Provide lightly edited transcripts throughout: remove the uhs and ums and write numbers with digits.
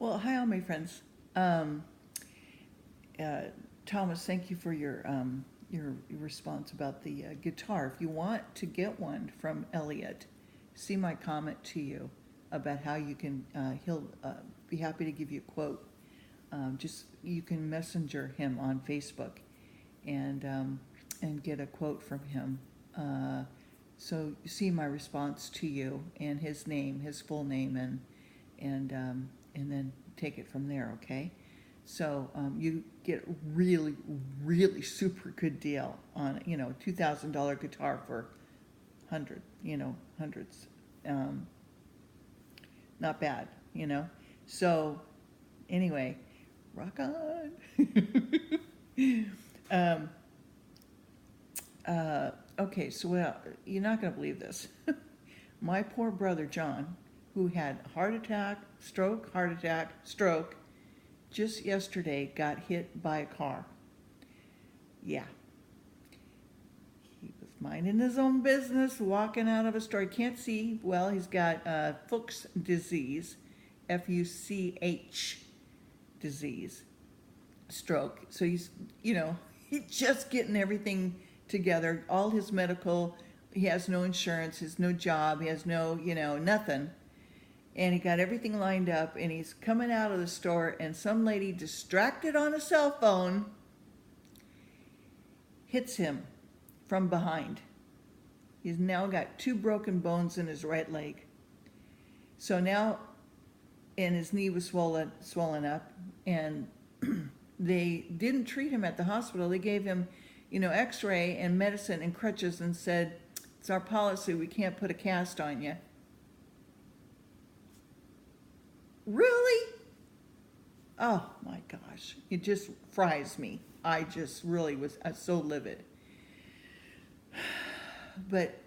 Well, hi, all my friends. Um, Thomas, thank you for your response about the guitar. If you want to get one from Elliot, see my comment to you about how you can. He'll be happy to give you a quote. Just you can messenger him on Facebook and get a quote from him. So you see my response to you and his name, his full name, and then take it from there. Okay. So you get really, really super good deal on $2,000 guitar for hundreds. Um, Not bad. So anyway, rock on. um, okay, so well, you're not going to believe this. My poor brother John, who had heart attack, stroke, just yesterday got hit by a car. Yeah. He was minding his own business, walking out of a store. He can't see well. He's got Fuchs disease, Fuch disease, stroke. So he's just getting everything together. All his medical, he has no insurance, he has no job, he has no, nothing. And he got everything lined up, and he's coming out of the store, and some lady distracted on a cell phone hits him from behind. He's now got 2 broken bones in his right leg. So now, and his knee was swollen up, and they didn't treat him at the hospital. They gave him, x-ray and medicine and crutches and said, it's our policy, we can't put a cast on you. Really? Oh my gosh, it just fries me. I just really was so livid. But,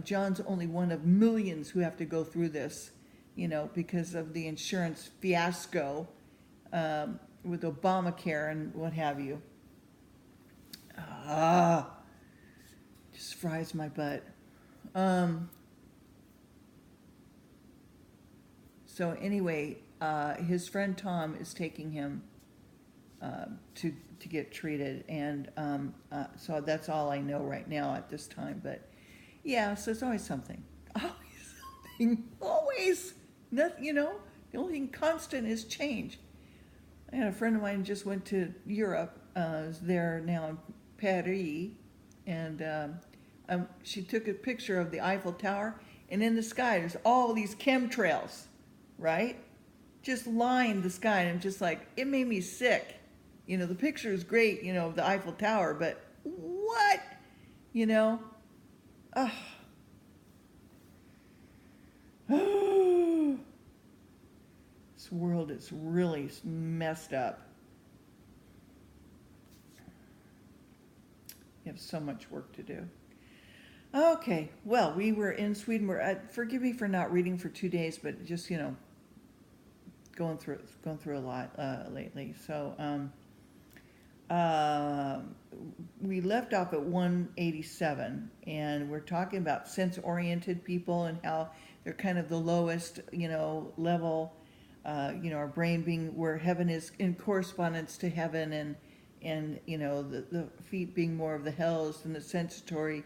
John's only one of millions who have to go through this, because of the insurance fiasco with Obamacare and what have you. Just fries my butt. So anyway, his friend Tom is taking him to get treated, and so that's all I know right now at this time. But yeah, so it's always something, always. Nothing, the only thing constant is change. I had a friend of mine just went to Europe. Is there now in Paris, and she took a picture of the Eiffel Tower, and in the sky there's all these chemtrails. Right? Just lined the sky, and I'm just like, it made me sick. The picture is great, of the Eiffel Tower, but what? Ugh. This world is really messed up. You have so much work to do. Okay, well, we were in Swedenborg. Forgive me for not reading for 2 days, but just going through a lot lately. So we left off at 187, and we're talking about sense-oriented people and how they're kind of the lowest, level. Our brain being where heaven is in correspondence to heaven, and the feet being more of the hells and the sensatory.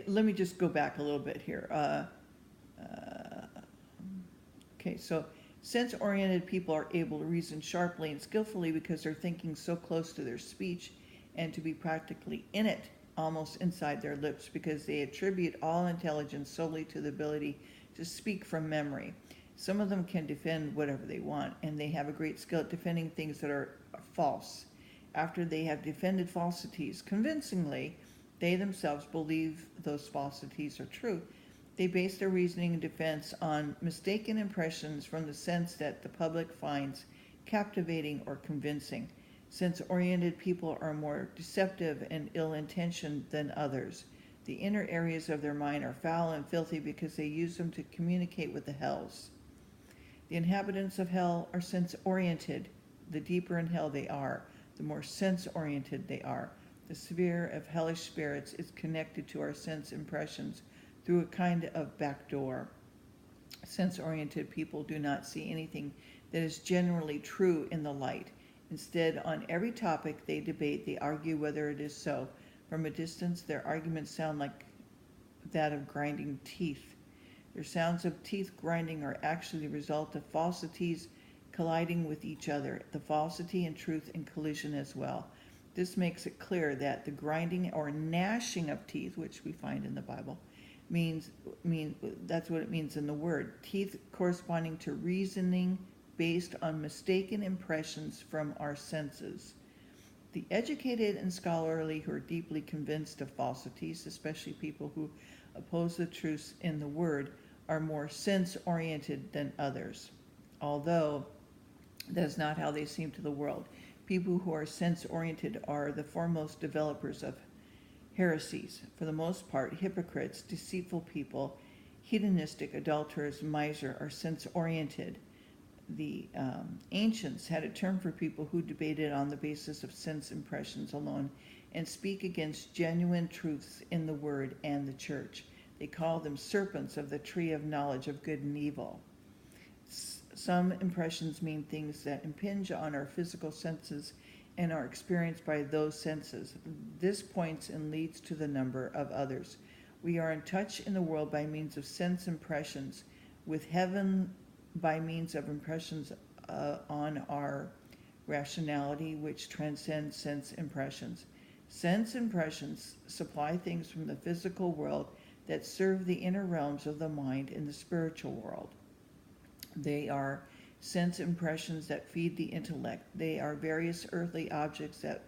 Let me just go back a little bit here. Okay, so sense-oriented people are able to reason sharply and skillfully because they're thinking so close to their speech and to be practically in it, almost inside their lips, because they attribute all intelligence solely to the ability to speak from memory. Some of them can defend whatever they want, and they have a great skill at defending things that are false. After they have defended falsities convincingly, they themselves believe those falsities are true. They base their reasoning and defense on mistaken impressions from the sense that the public finds captivating or convincing. Sense-oriented people are more deceptive and ill-intentioned than others. The inner areas of their mind are foul and filthy because they use them to communicate with the hells. The inhabitants of hell are sense-oriented. The deeper in hell they are, the more sense-oriented they are. The sphere of hellish spirits is connected to our sense impressions through a kind of back door. Sense-oriented people do not see anything that is generally true in the light. Instead, on every topic they debate, they argue whether it is so. From a distance, their arguments sound like that of grinding teeth. Their sounds of teeth grinding are actually the result of falsities colliding with each other, the falsity and truth in collision as well. This makes it clear that the grinding or gnashing of teeth, which we find in the Bible, that's what it means in the word. Teeth corresponding to reasoning based on mistaken impressions from our senses. The educated and scholarly who are deeply convinced of falsities, especially people who oppose the truths in the word, are more sense-oriented than others, although that's not how they seem to the world. People who are sense-oriented are the foremost developers of heresies. For the most part, hypocrites, deceitful people, hedonistic adulterers, miser are sense-oriented. The ancients had a term for people who debated on the basis of sense impressions alone and speak against genuine truths in the word and the church. They call them serpents of the tree of knowledge of good and evil. Some impressions mean things that impinge on our physical senses and are experienced by those senses. This points and leads to the number of others. We are in touch in the world by means of sense impressions, with heaven by means of impressions on our rationality, which transcends sense impressions. Sense impressions supply things from the physical world that serve the inner realms of the mind in the spiritual world. They are sense impressions that feed the intellect. They are various earthly objects that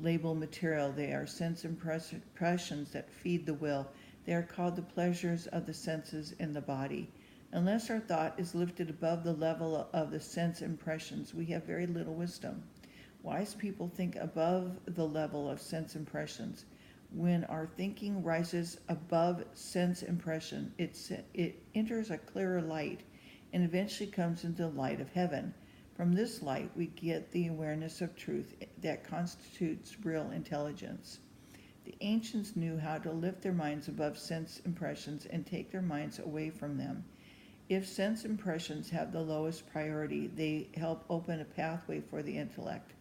label material. They are sense impressions that feed the will. They are called the pleasures of the senses in the body. Unless our thought is lifted above the level of the sense impressions, we have very little wisdom. Wise people think above the level of sense impressions. When our thinking rises above sense impression, it enters a clearer light and eventually comes into the light of heaven. From this light, we get the awareness of truth that constitutes real intelligence. The ancients knew how to lift their minds above sense impressions and take their minds away from them. If sense impressions have the lowest priority, they help open a pathway for the intellect.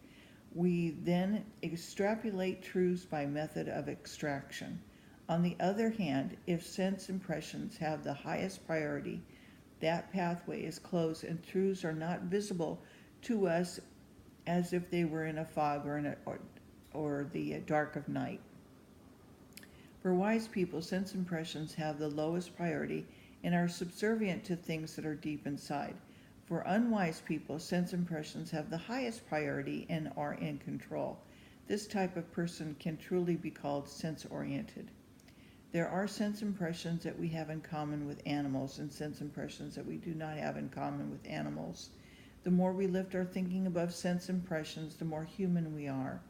We then extrapolate truths by method of extraction. On the other hand, if sense impressions have the highest priority, that pathway is closed and truths are not visible to us as if they were in a fog or the dark of night. For wise people, sense impressions have the lowest priority and are subservient to things that are deep inside. For unwise people, sense impressions have the highest priority and are in control. This type of person can truly be called sense-oriented. There are sense impressions that we have in common with animals and sense impressions that we do not have in common with animals. The more we lift our thinking above sense impressions, the more human we are.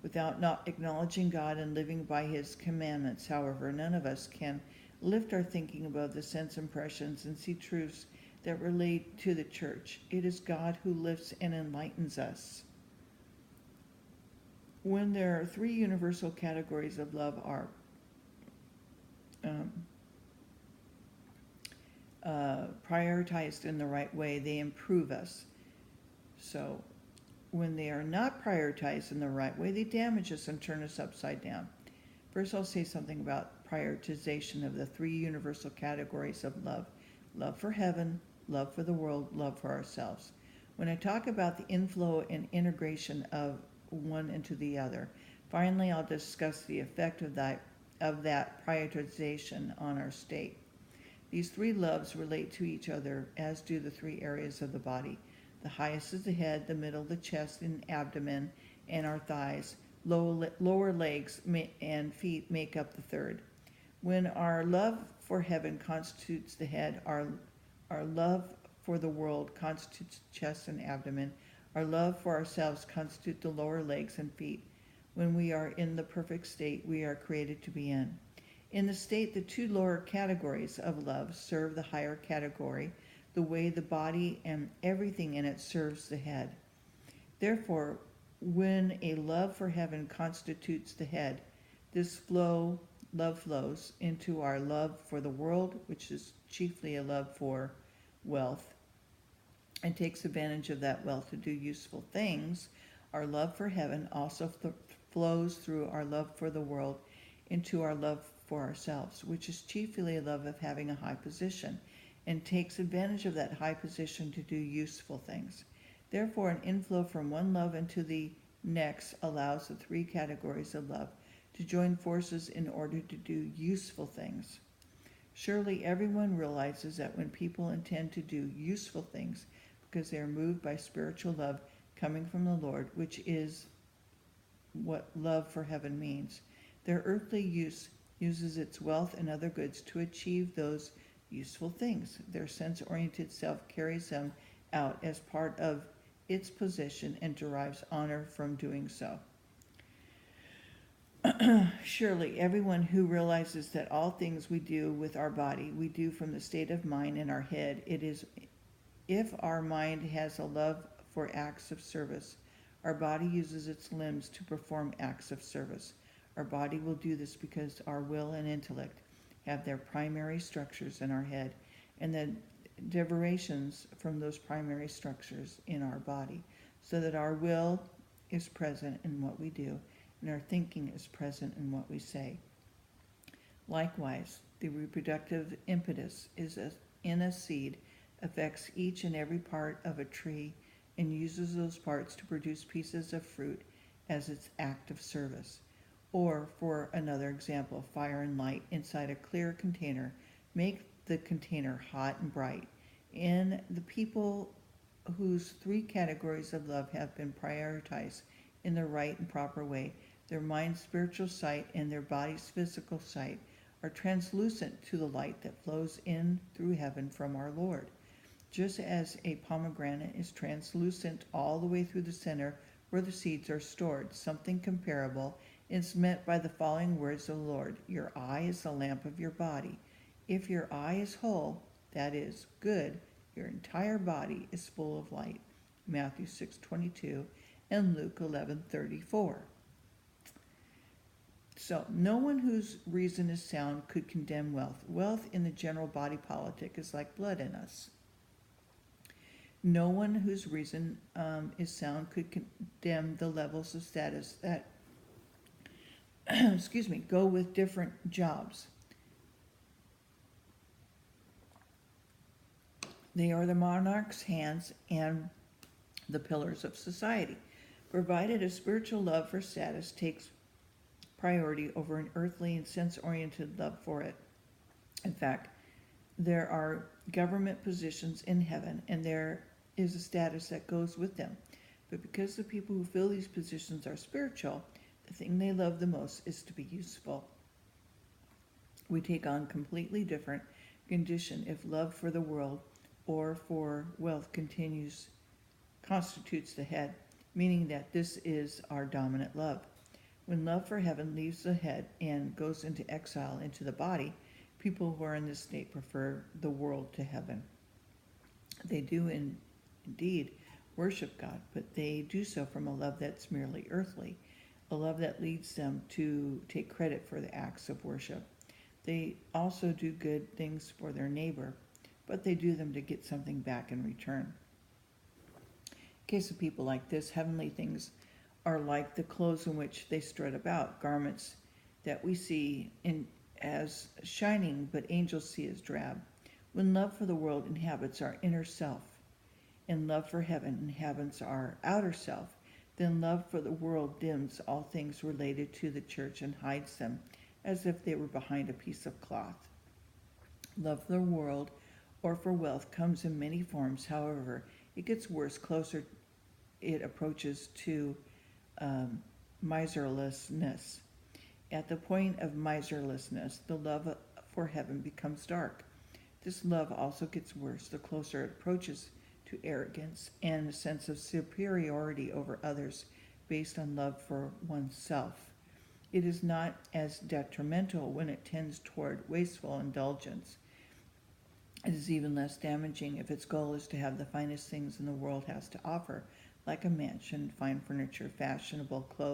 Without not acknowledging God and living by His commandments, however, none of us can lift our thinking above the sense impressions and see truths that relate to the church. It is God who lifts and enlightens us. When there are three universal categories of love are prioritized in the right way, they improve us. So when they are not prioritized in the right way, they damage us and turn us upside down. First, I'll say something about prioritization of the three universal categories of love. Love for heaven, love for the world, love for ourselves. When I talk about the inflow and integration of one into the other, finally I'll discuss the effect of that prioritization on our state. These three loves relate to each other, as do the three areas of the body. The highest is the head, the middle the chest and abdomen, and our thighs. Lower legs and feet make up the third. When our love for heaven constitutes the head, our love for the world constitutes the chest and abdomen. Our love for ourselves constitutes the lower legs and feet. When we are in the perfect state we are created to be in. In the state, the two lower categories of love serve the higher category, the way the body and everything in it serves the head. Therefore, when a love for heaven constitutes the head, this flow love flows into our love for the world, which is chiefly a love for wealth, and takes advantage of that wealth to do useful things, our love for heaven also flows through our love for the world into our love for ourselves, which is chiefly a love of having a high position, and takes advantage of that high position to do useful things. Therefore, an inflow from one love into the next allows the three categories of love to join forces in order to do useful things. Surely everyone realizes that when people intend to do useful things because they are moved by spiritual love coming from the Lord, which is what love for heaven means, their earthly use uses its wealth and other goods to achieve those useful things. Their sense-oriented self carries them out as part of its position and derives honor from doing so. Surely everyone who realizes that all things we do with our body, we do from the state of mind in our head. It is if our mind has a love for acts of service, our body uses its limbs to perform acts of service. Our body will do this because our will and intellect have their primary structures in our head, and the derivations from those primary structures in our body, so that our will is present in what we do, and our thinking is present in what we say. Likewise, the reproductive impetus in a seed affects each and every part of a tree and uses those parts to produce pieces of fruit as its act of service. Or, for another example, fire and light inside a clear container make the container hot and bright. In the people whose three categories of love have been prioritized in the right and proper way, their mind's spiritual sight and their body's physical sight are translucent to the light that flows in through heaven from our Lord. Just as a pomegranate is translucent all the way through the center where the seeds are stored, something comparable is meant by the following words of the Lord: your eye is the lamp of your body. If your eye is whole, that is, good, your entire body is full of light. Matthew 6:22 and Luke 11:34. So, no one whose reason is sound could condemn wealth. Wealth in the general body politic is like blood in us. No one whose reason is sound could condemn the levels of status that go with different jobs. They are the monarch's hands and the pillars of society, provided a spiritual love for status takes priority over an earthly and sense-oriented love for it. In fact, there are government positions in heaven, and there is a status that goes with them. But because the people who fill these positions are spiritual, the thing they love the most is to be useful. We take on completely different condition if love for the world or for wealth constitutes the head, meaning that this is our dominant love. When love for heaven leaves the head and goes into exile into the body, people who are in this state prefer the world to heaven. They do indeed worship God, but they do so from a love that's merely earthly, a love that leads them to take credit for the acts of worship. They also do good things for their neighbor, but they do them to get something back in return. In case of people like this, heavenly things are like the clothes in which they strut about, garments that we see as shining, but angels see as drab. When love for the world inhabits our inner self, and love for heaven inhabits our outer self, then love for the world dims all things related to the church and hides them as if they were behind a piece of cloth. Love for the world or for wealth comes in many forms. However, it gets worse closer it approaches to miserlessness. At the point of miserlessness, the love for heaven becomes dark. This love also gets worse the closer it approaches to arrogance and a sense of superiority over others based on love for oneself. It is not as detrimental when it tends toward wasteful indulgence. It is even less damaging if its goal is to have the finest things in the world has to offer, like a mansion, fine furniture, fashionable clothes,